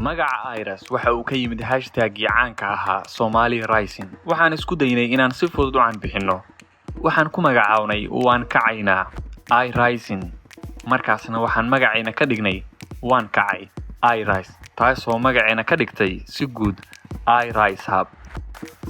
Magaca Iris waxa uu ka yimid hashtag-gii caanka ahaa Somali Rising. Waxaan isku daynay inaan si fudud u canbixino. Waxaan ku magacawnay waan kacaynaa iRising. Markaasna waxaan magacayna ka dhignay waan kacay iRise. Taasoo magacayna ka dhigtay si guud iRise Hub.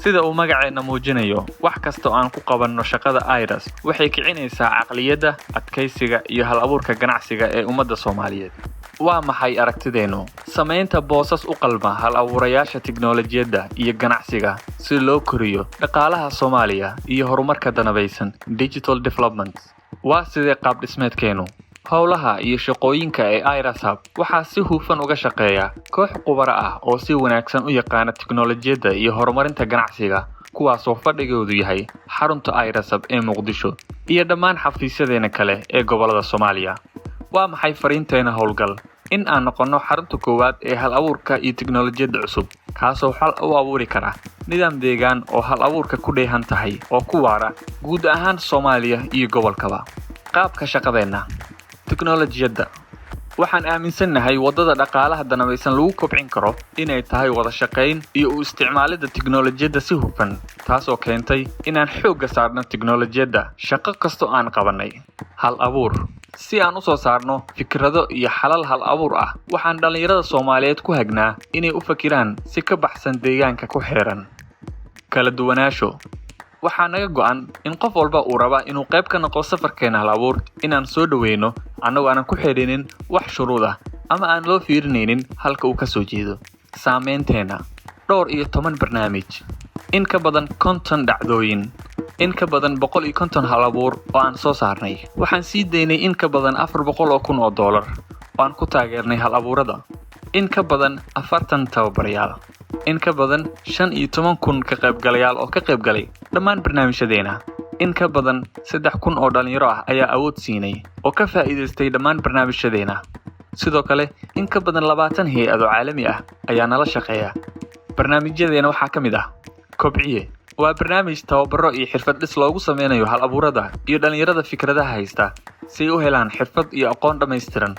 Sida uu magacayna muujinayo, wax kasta oo aan ku qabanno shaqada Iris waxay kicinaysaa caqliyadda, adkaysiga iyo hal-abuurka ganacsiga ee ummadda Soomaaliyeed. Waa maxay aragtideenu? Samaynta boosas u qalma hal-abuurayaasha tiknoolajiyadda iyo ganacsiga si loo koriyo dhaqaalaha Soomaaliya iyo horumarka danabaysan digital development. Waa sidee qaab dhismeedkeenu? Hawlaha iyo shaqooyinka ee Iris Hub waxaa si hufan uga shaqeeya koox khubaro ah oo si wanaagsan u yaqaana tiknoolajiyadda iyo horumarinta ganacsiga, kuwaasoo fadhigoodu yahay xarunta Iris Hub ee Muqdisho iyo dhammaan xafiisyadeena kale ee gobolada Soomaaliya. Waa maxay fariinteena howlgal? In aan noqono xarunta koowaad ee hal-abuurka iyo tiknoolajiyadda cusub, kaasoo xal u abuuri kara nidaam deegaan oo hal-abuurka ku dheehan tahay oo ku waara guud ahaan Soomaaliya iyo gobolkaba. Qaabka shaqadeena tiknoolajiyadda. Waxaan aaminsanahay wadada dhaqaalaha danabaysan lagu kobcin karo inay tahay wada shaqayn iyo u isticmaalida tiknoolajiyadda si hufan, taasoo keentay inaan xoogga saarno tiknoolajiyadda shaqo kasto aan qabanay. Hal-abuur. Si aan u soo saarno fikrado iyo xalal hal-abuur ah, waxaan dhalinyarada Soomaaliyeed ku hagnaa inay u fakiraan si ka baxsan deegaanka ku xeeran. Kala duwanaansho. Waxaa naga go'an in qof walba uu raba inuu qayb ka noqdo safarkeena hal-abuur, inaan soo dhaweyno annagoo aanan ku xidhinin wax shuruud ah ama aan loo fiirinaynin halka uu ka soo jeedo. Saameynteena. 12 barnaamij. In ka badan 50 dhacdooyin. In ka badan 150 hal-abuur oo aan soo saarnay. Waxaan sii daynay in ka badan $400,000 oo aan ku taageernay hal-abuurada. In ka badan 40 tababarayaal. In ka badan 15,000 ka qaybgalayaal oo ka qaybgalay dhammaan barnaamijyadeena. In ka badan 3,000 oo dhalinyaro ah ayaa awood siinay oo ka faa'iidaystay dhammaan barnaamijyadeena. Sidoo kale, in ka badan 20 hay'ado caalami ah ayaa nala shaqeeya. Barnaamijyadeena waxaa ka mid ah Kobciye. Waa barnaamij tababaro iyo xirfad dhis loogu sameynayo hal-abuurada iyo dhalinyarada fikradaha haysta si ay u helaan xirfad iyo aqoon dhammaystiran.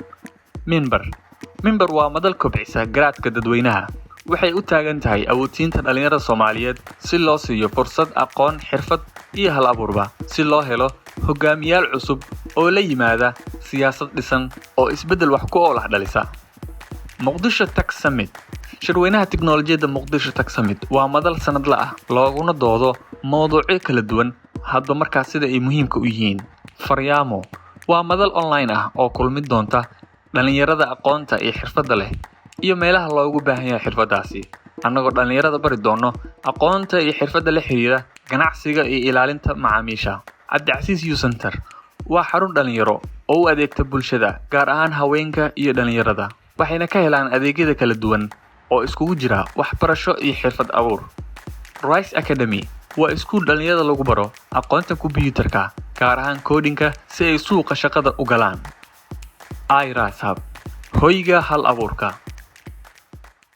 Mimbar waa madal kobcisa garaadka dadweynaha. Waxay u taagan tahay awoodsiinta dhalinyarada Soomaaliyeed si loo siiyo fursad aqoon, xirfad iyo hal-abuurba, si loo helo hogaamiyaal cusub oo la yimaada siyaasad dhisan oo isbeddel wax ku ool ah dhalisa. Muqdisho Tech Summit. Shirweynaha tiknoolajiyadda Muqdisho Tech Summit waa madal sanadle ah looguna doodo mowduucyo kala duwan hadba markaas sida ay muhiimka u yihiin. Faryaamo waa madal online ah oo kulmid doonta dhalinyarada aqoonta iyo xirfadda leh iyo meelaha loogu baahan yahay xirfadaasi. Annagoo dhalinyarada bari doono aqoonta iyo xirfadda la xiriira ganacsiga iyo ilaalinta macaamiisha. Cabdicasiis Youth Center waa xarun dhalinyaro oo u adeegta bulshada, gaar ahaan haweenka iyo dhalinyarada. Waxayna ka helaan adeegyada kala duwan oo iskugu jira waxbarasho iyo xirfad abuur. Rise Academy waa iskuul dhalinyarada lagu baro aqoonta kombiyuutarka, gaar ahaan codinka si ay suuqa shaqada u galaan. Iris Hub. Hoyga hal-abuurka.